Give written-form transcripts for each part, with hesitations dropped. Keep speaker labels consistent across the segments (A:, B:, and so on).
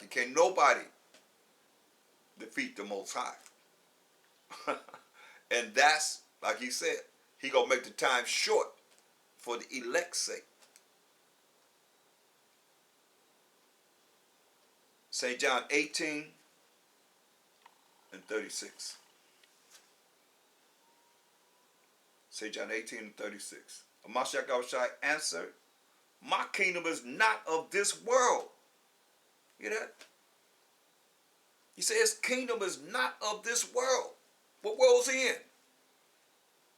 A: back, and can't nobody defeat the Most High. And that's, like he said, he going to make the time short for the elect's sake. St. John 18 and 36. St. John 18 and 36. Mashiach Yahushua answered, my kingdom is not of this world. Hear that? He said his kingdom is not of this world. What world is he in?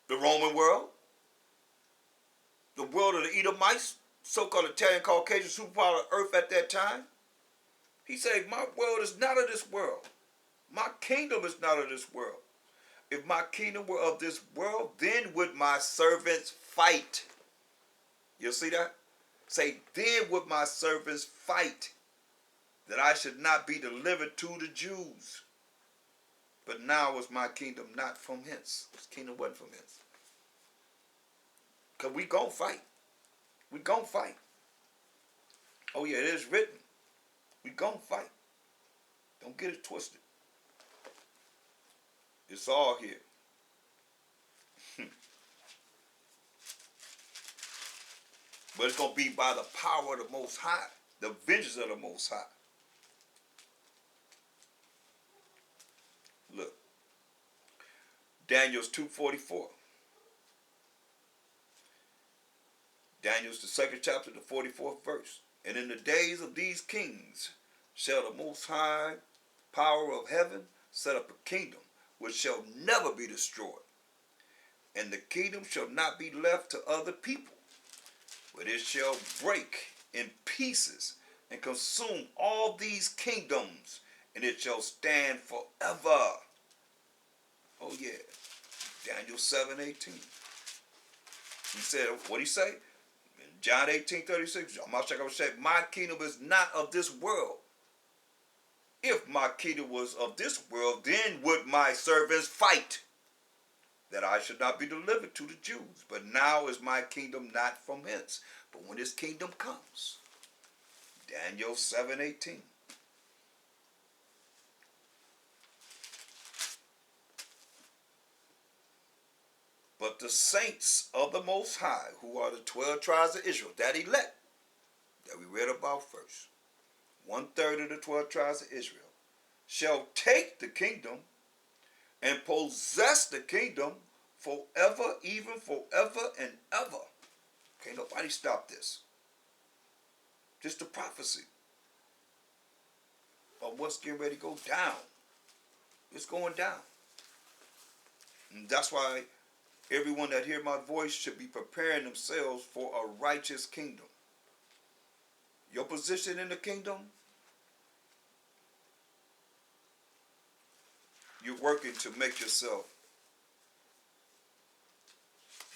A: The Roman world? The world of the Edomites, so-called Italian Caucasian superpower of earth at that time? He said, my world is not of this world. My kingdom is not of this world. If my kingdom were of this world, then would my servants fight. You see that? Say, then would my servants fight, that I should not be delivered to the Jews. But now is my kingdom not from hence. His kingdom wasn't from hence. Because we gonna fight. We gonna fight. Oh yeah, it is written. We gonna fight. Don't get it twisted. It's all here. But it's going to be by the power of the Most High, the vengeance of the Most High. Look, Daniel's 2:44. Daniel's the 2nd chapter, the 44th verse. And in the days of these kings shall the Most High power of heaven set up a kingdom which shall never be destroyed. And the kingdom shall not be left to other people, but it shall break in pieces and consume all these kingdoms, and it shall stand forever. Oh yeah, Daniel 7:18. He said, what did he say? In John 18:36, my kingdom is not of this world. If my kingdom was of this world, then would my servants fight, that I should not be delivered to the Jews. But now is my kingdom not from hence. But when his kingdom comes, Daniel 7:18. But the saints of the Most High, who are the 12 tribes of Israel, that elect, that we read about first, 1/3 of the 12 tribes of Israel, shall take the kingdom and possess the kingdom forever, even forever and ever. Can't nobody stop this. Just a prophecy of what's getting ready to go down. It's going down. And that's why everyone that hears my voice should be preparing themselves for a righteous kingdom. Your position in the kingdom, you're working to make yourself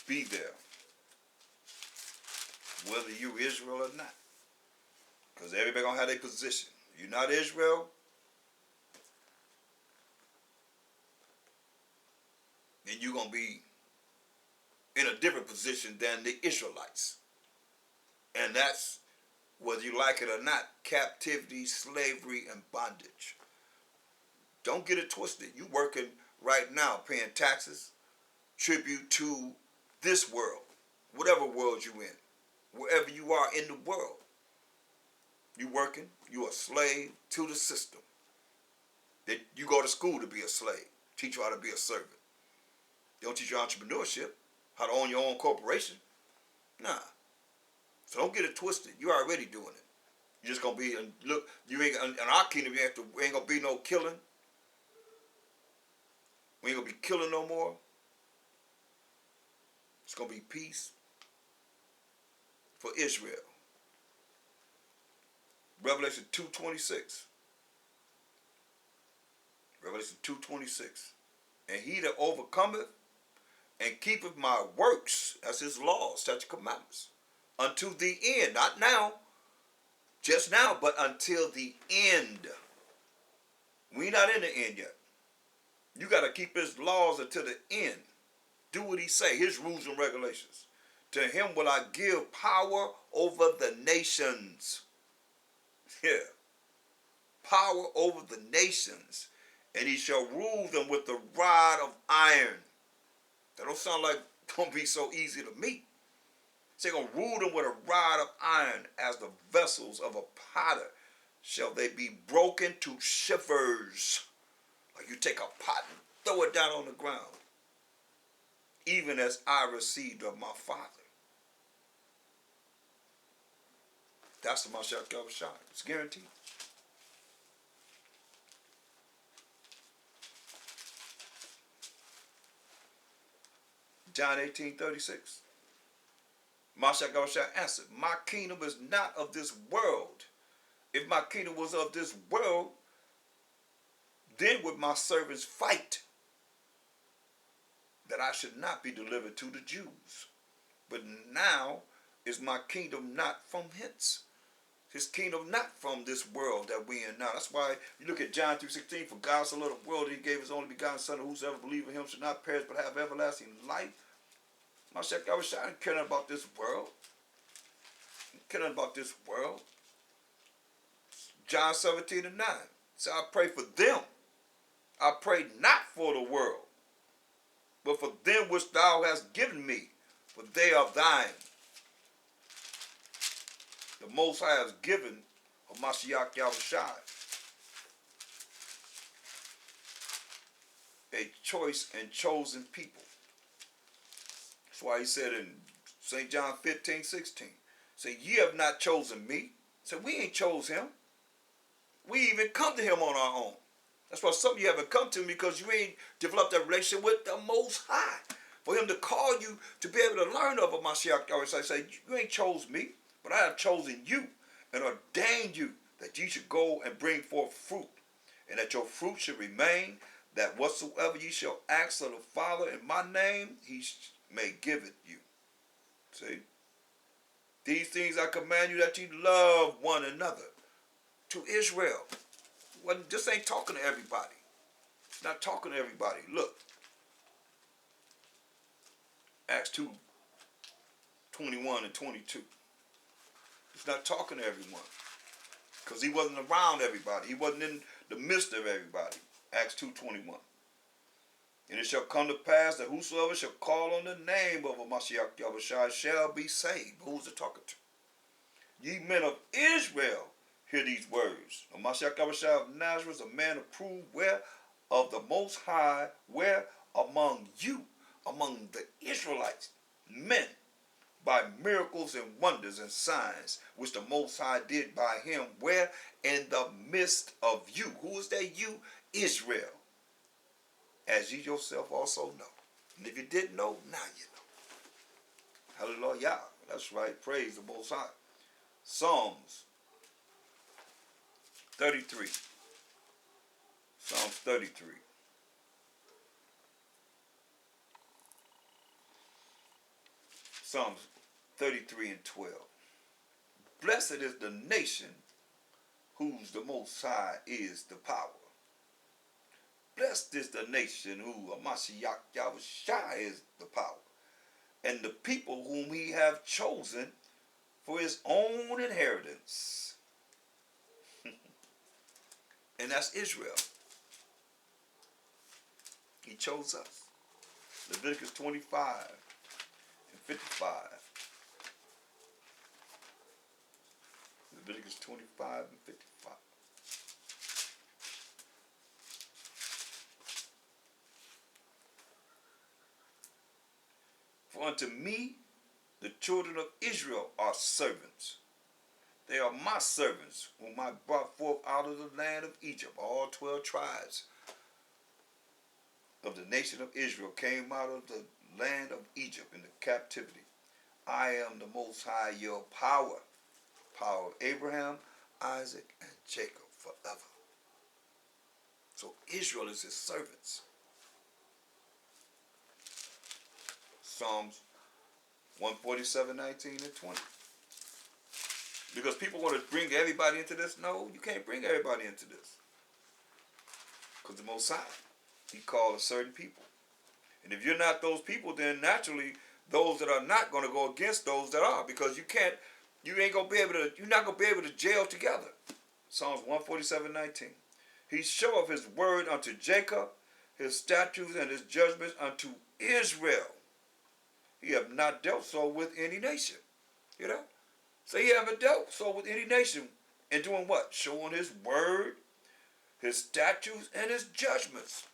A: be there, whether you're Israel or not. Because everybody gonna have their position. You're not Israel, then you're gonna be in a different position than the Israelites. And that's, whether you like it or not, captivity, slavery, and bondage. Don't get it twisted. You working right now, paying taxes, tribute to this world, whatever world you in, wherever you are in the world. You working, you a slave to the system. That you go to school to be a slave, teach you how to be a servant. They don't teach you entrepreneurship, how to own your own corporation. Nah. So don't get it twisted. You're already doing it. You're just gonna be, look, you ain't in our kingdom. We ain't gonna be no killing. We ain't gonna be killing no more. It's gonna be peace for Israel. Revelation 2:26. Revelation 2:26. And he that overcometh and keepeth my works, that's his laws, statutes, commandments, unto the end. Not now, just now, but until the end. We not in the end yet. You got to keep his laws until the end. Do what he say, his rules and regulations. To him will I give power over the nations. Yeah. power over the nations, and he shall rule them with the rod of iron. That don't sound like it's going to be so easy to meet. He's going to rule them with a rod of iron, as the vessels of a potter shall they be broken to shivers. Like you take a pot and throw it down on the ground. Even as I received of my Father. That's the Mashiach Yahushua. It's guaranteed. John 18:36. Mashiach Yahushua answered, my kingdom is not of this world. If my kingdom was of this world, then would my servants fight, that I should not be delivered to the Jews. But now is my kingdom not from hence. His kingdom not from this world that we in now. That's why you look at John 3:16. For God so loved the world that he gave his only begotten Son, and whosoever believes in him should not perish but have everlasting life. Mashiach Yahushua ain't caring about this world. He ain't caring about this world. John 17:9. So I pray for them. I pray not for the world, but for them which thou hast given me, for they are thine. The Most High has given of Mashiach Yahushua a choice and chosen people. That's why he said in St. John 15:16, say, ye have not chosen me. So we ain't chose him. We even come to him on our own. That's why some of you haven't come to him, because you ain't developed that relationship with the Most High. For him to call you to be able to learn of a Mashiach Yahushua, say, you ain't chose me, but I have chosen you and ordained you that ye should go and bring forth fruit, and that your fruit should remain, that whatsoever ye shall ask of the Father in my name, he may give it you. See? These things I command you, that ye love one another. To Israel. Well, this ain't talking to everybody. It's not talking to everybody. Look. Acts 2:21 and 22. It's not talking to everyone. Because he wasn't around everybody. He wasn't in the midst of everybody. Acts 2:21. And it shall come to pass that whosoever shall call on the name of a Mashiach Yahushua shall be saved. Who's it talking to? Ye men of Israel, hear these words. A Mashiach Yahushua of Nazareth, a man approved where of the Most High, where among you, among the Israelites, men, by miracles and wonders and signs, which the Most High did by him, where in the midst of you. Who is that you? Israel. As you yourself also know. And if you didn't know, now you know. Hallelujah. That's right. Praise the Most High. Psalms 33. Psalms 33. Psalms 33 and 12. Blessed is the nation whose the Most High is the power. Blessed is the nation who Mashiach Yahushua is the power, and the people whom he have chosen for his own inheritance. And that's Israel. He chose us. Leviticus 25 and 55. Leviticus 25 and 55. For unto me the children of Israel are servants. They are my servants, whom I brought forth out of the land of Egypt. All 12 tribes of the nation of Israel came out of the land of Egypt in the captivity. I am the Most High, your power. Power of Abraham, Isaac, and Jacob forever. So Israel is his servants. Psalms 147, 19 and 20. Because people want to bring everybody into this. No, you can't bring everybody into this. Because the Most High, he called a certain people. And if you're not those people, then naturally those that are not going to go against those that are. Because you're not going to be able to jail together. Psalms 147:19. He showeth his word unto Jacob, his statutes and his judgments unto Israel. He have not dealt so with any nation. You know? So he haven't dealt so with any nation. And doing what? Showing his word, his statutes, and his judgments.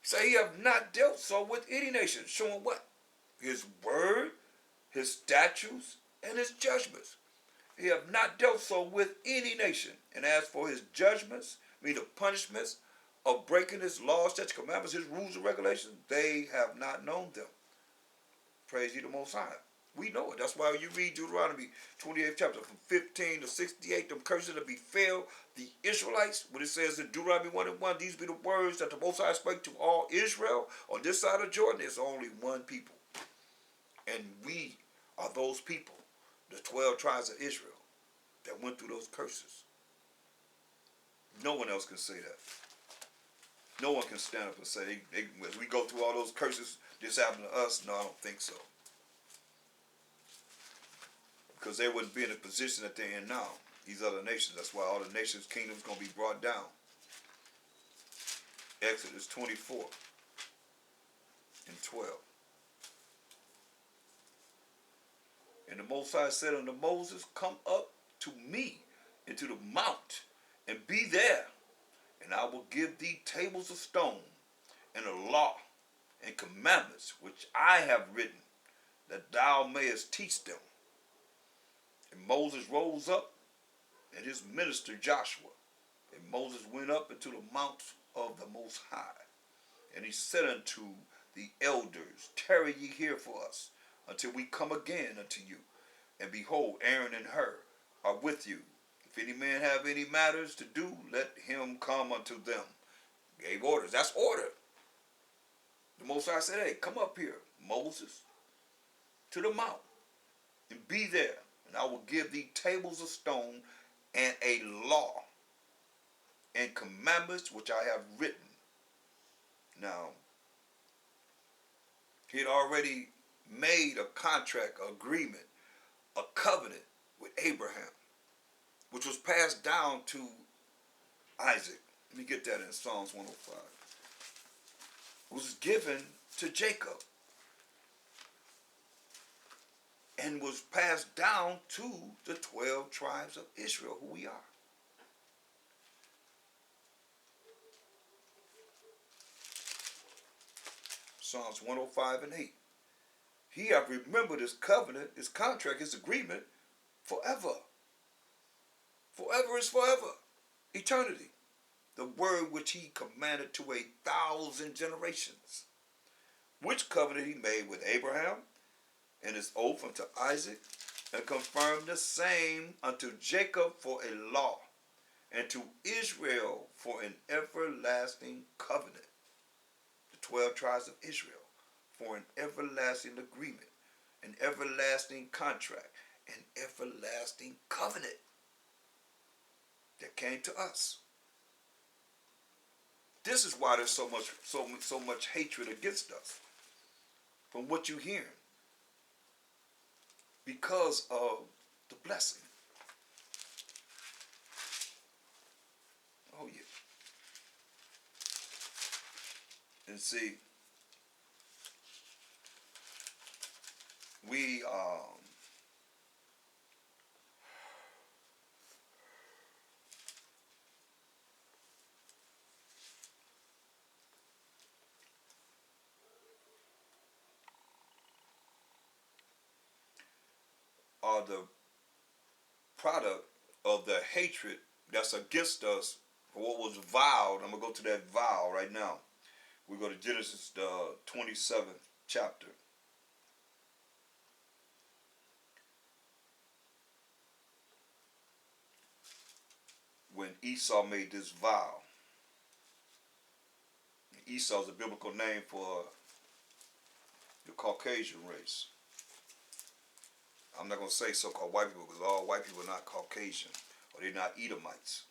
A: So he have not dealt so with any nation. Showing what? His word, his statutes, and his judgments. He have not dealt so with any nation. And as for his judgments, mean the punishments of breaking his laws, statutes, commandments, his rules and regulations, they have not known them. Praise ye the Most High. We know it. That's why you read Deuteronomy 28th chapter from 15 to 68, them curses that befell the Israelites. When it says in Deuteronomy 1:1, these be the words that the Most High spake to all Israel. On this side of Jordan, there's only one people. And we are those people, the 12 tribes of Israel, that went through those curses. No one else can say that. No one can stand up and say, as we go through all those curses, this happened to us. No, I don't think so. Because they wouldn't be in the position that they're in now. These other nations. That's why all the nations' kingdoms going to be brought down. Exodus 24 and 12. And the Most High said unto Moses, come up to me into the mount, and be there, and I will give thee tables of stone, and a law, and commandments, which I have written, that thou mayest teach them. And Moses rose up, and his minister Joshua. And Moses went up into the mount of the Most High. And he said unto the elders, tarry ye here for us, until we come again unto you. And behold, Aaron and Hur are with you. If any man have any matters to do, let him come unto them. Gave orders. That's order. The Most High said, hey, come up here, Moses, to the mount, and be there. And I will give thee tables of stone and a law and commandments which I have written. Now, he had already made a contract, agreement, a covenant with Abraham, which was passed down to Isaac. Let me get that in Psalms 105. It was given to Jacob and was passed down to the 12 tribes of Israel, who we are. Psalms 105 and 8. He hath remembered his covenant, his contract, his agreement forever. Forever is forever. Eternity. The word which he commanded to 1,000 generations. Which covenant he made with Abraham and his oath unto Isaac, and confirmed the same unto Jacob for a law, and to Israel for an everlasting covenant. The 12 tribes of Israel for an everlasting agreement, an everlasting contract, an everlasting covenant that came to us. This is why there's so much hatred against us from what you hear, because of the blessing. Oh yeah. And see, we are the product of the hatred that's against us for what was vowed. I'm going to go to that vow right now. We go to Genesis, the 27th chapter. When Esau made this vow. Esau is a biblical name for the Caucasian race. I'm not going to say so-called white people, because all white people are not Caucasian, or they're not Edomites.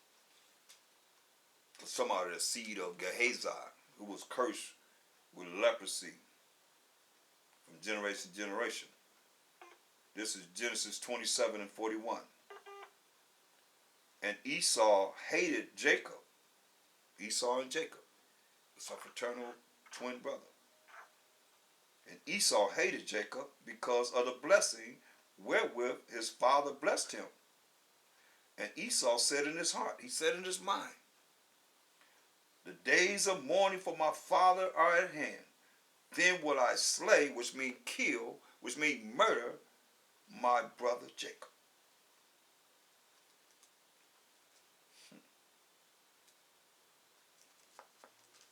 A: But some are the seed of Gehazi, who was cursed with leprosy from generation to generation. This is Genesis 27 and 41. And Esau hated Jacob. Esau and Jacob. It's a fraternal twin brother. And Esau hated Jacob because of the blessing wherewith his father blessed him. And Esau said in his heart, he said in his mind, the days of mourning for my father are at hand. Then will I slay, which means kill, which means murder, my brother Jacob.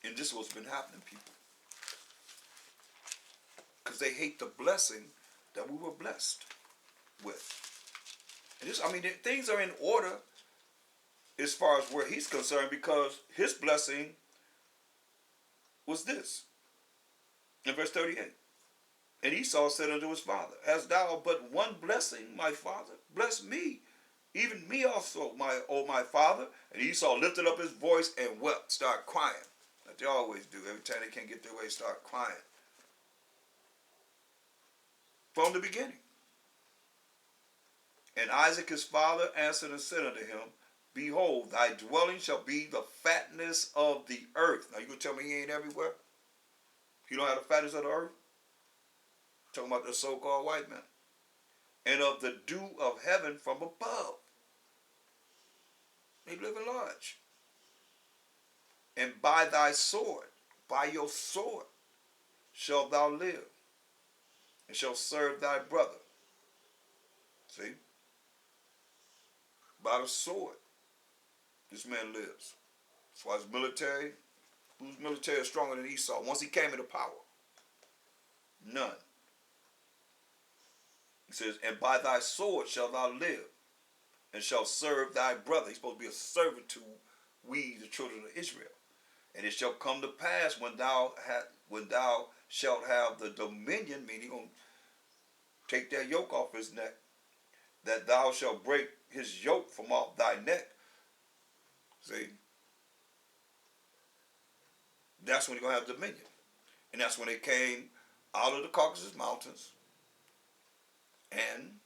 A: And this is what's been happening, people. Because they hate the blessing that we were blessed with. And this, I mean, things are in order as far as where he's concerned, because his blessing was this. In verse 38. And Esau said unto his father, hast thou but one blessing, my father? Bless me, even me also, my father. And Esau lifted up his voice and wept, start crying. Like they always do. Every time they can't get their way, start crying. From the beginning. And Isaac his father answered and said unto him, behold, thy dwelling shall be the fatness of the earth. Now you gonna tell me he ain't everywhere? He don't have the fatness of the earth? Talking about the so-called white man. And of the dew of heaven from above. They live in large. And by thy sword, by your sword, shalt thou live, and shalt serve thy brother. See? By the sword, this man lives. That's why his military, whose military is stronger than Esau? Once he came into power, none. He says, and by thy sword shalt thou live, and shalt serve thy brother. He's supposed to be a servant to we, the children of Israel. And it shall come to pass when thou shalt have the dominion, meaning going to take that yoke off his neck, that thou shalt break his yoke from off thy neck. See? That's when you're going to have dominion. And that's when they came out of the Caucasus Mountains. And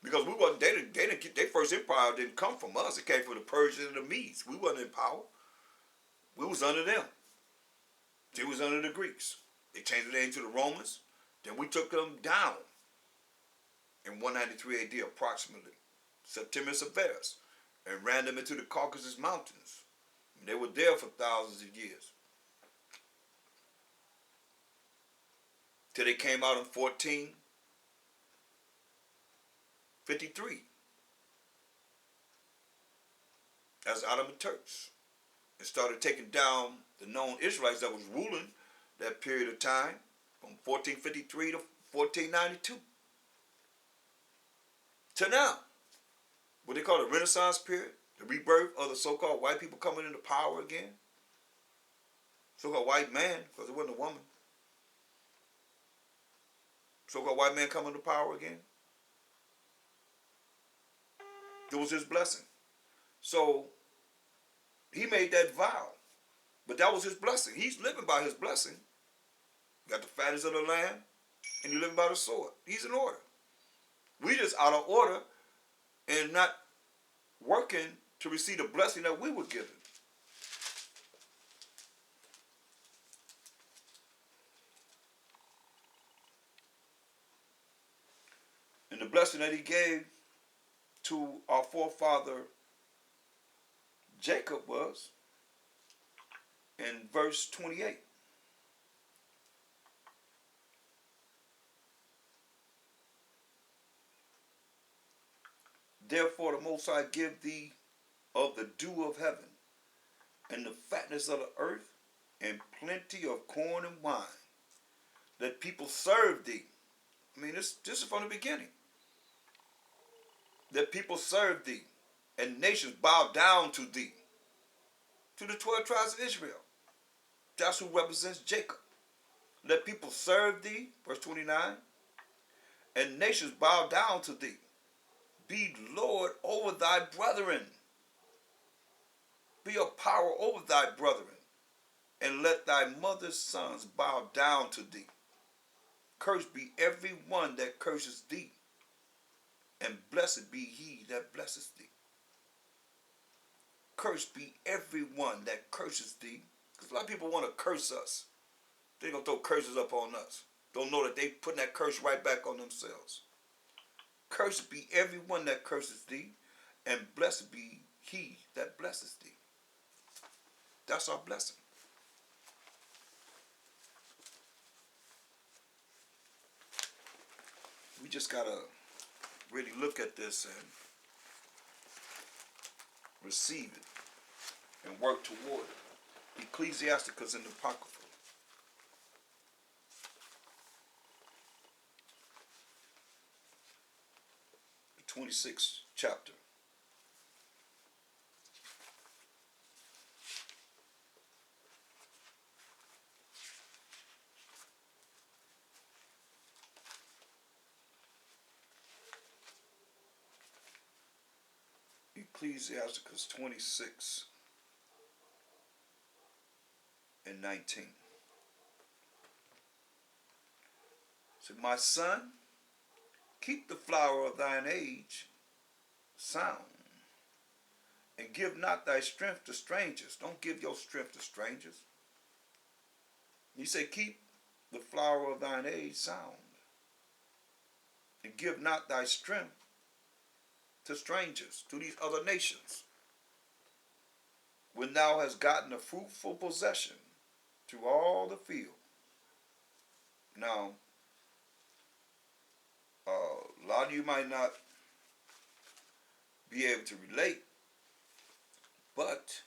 A: because we wasn't, they didn't get, their first empire didn't come from us. It came from the Persians and the Medes. We wasn't in power. We was under them. They was under the Greeks. They changed the name to the Romans. Then we took them down in 193 AD approximately. Septimius Severus. And ran them into the Caucasus Mountains. And they were there for thousands of years. Till they came out in 1453 as Ottoman Turks. And started taking down the known Israelites that was ruling that period of time from 1453 to 1492. To now, what they call the Renaissance period, the rebirth of the so-called white people coming into power again. So-called white man, because it wasn't a woman. So-called white man coming to power again. It was his blessing. So he made that vow. But that was his blessing. He's living by his blessing. You got the fatness of the land, and you living by the sword. He's in order. We just out of order and not working to receive the blessing that we were given. And the blessing that he gave to our forefather Jacob was in verse 28. Therefore the Most High give thee of the dew of heaven, and the fatness of the earth, and plenty of corn and wine, that people serve thee. I mean, this is from the beginning. That people serve thee, and nations bow down to thee. To the 12 tribes of Israel. That's who represents Jacob. Let people serve thee, verse 29, and nations bow down to thee. Be Lord over thy brethren. Be a power over thy brethren, and let thy mother's sons bow down to thee. Cursed be every one that curses thee, and blessed be he that blesses thee. Cursed be everyone that curses thee. Because a lot of people want to curse us. They're going to throw curses up on us. Don't know that they putting that curse right back on themselves. Cursed be everyone that curses thee, and blessed be he that blesses thee. That's our blessing. We just got to really look at this and receive it and work toward it. Ecclesiasticus in the Apocrypha. The 26th chapter. Ecclesiasticus 26 and 19. So, my son, keep the flower of thine age sound, and give not thy strength to strangers. Don't give your strength to strangers. He said, keep the flower of thine age sound, and give not thy strength to strangers, to these other nations. When thou hast gotten a fruitful possession through all the field. Now, a lot of you might not be able to relate, but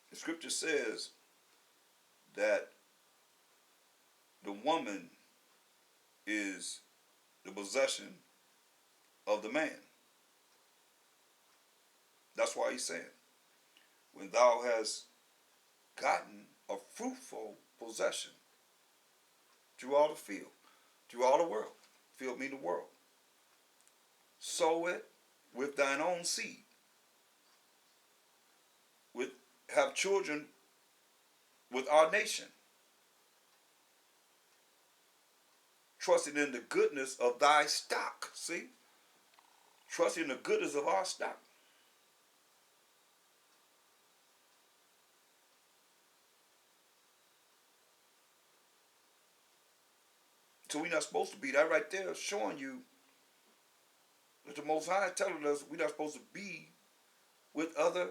A: the scripture says that the woman is the possession of the man. That's why he's saying, when thou hast gotten a fruitful possession through all the field, through all the world, field mean the world, sow it with thine own seed, have children with our nation, trusting in the goodness of thy stock. See? Trusting in the goodness of our stock. So we're not supposed to be. That right there is showing you that the Most High is telling us we're not supposed to be with other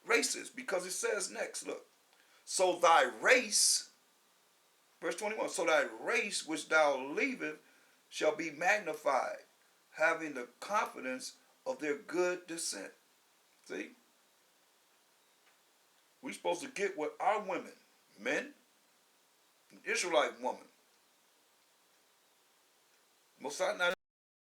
A: races. Because it says next, look. So thy race, verse 21, so thy race which thou leavest shall be magnified, having the confidence of their good descent. See? We're supposed to get with our women, men, an Israelite woman. Most not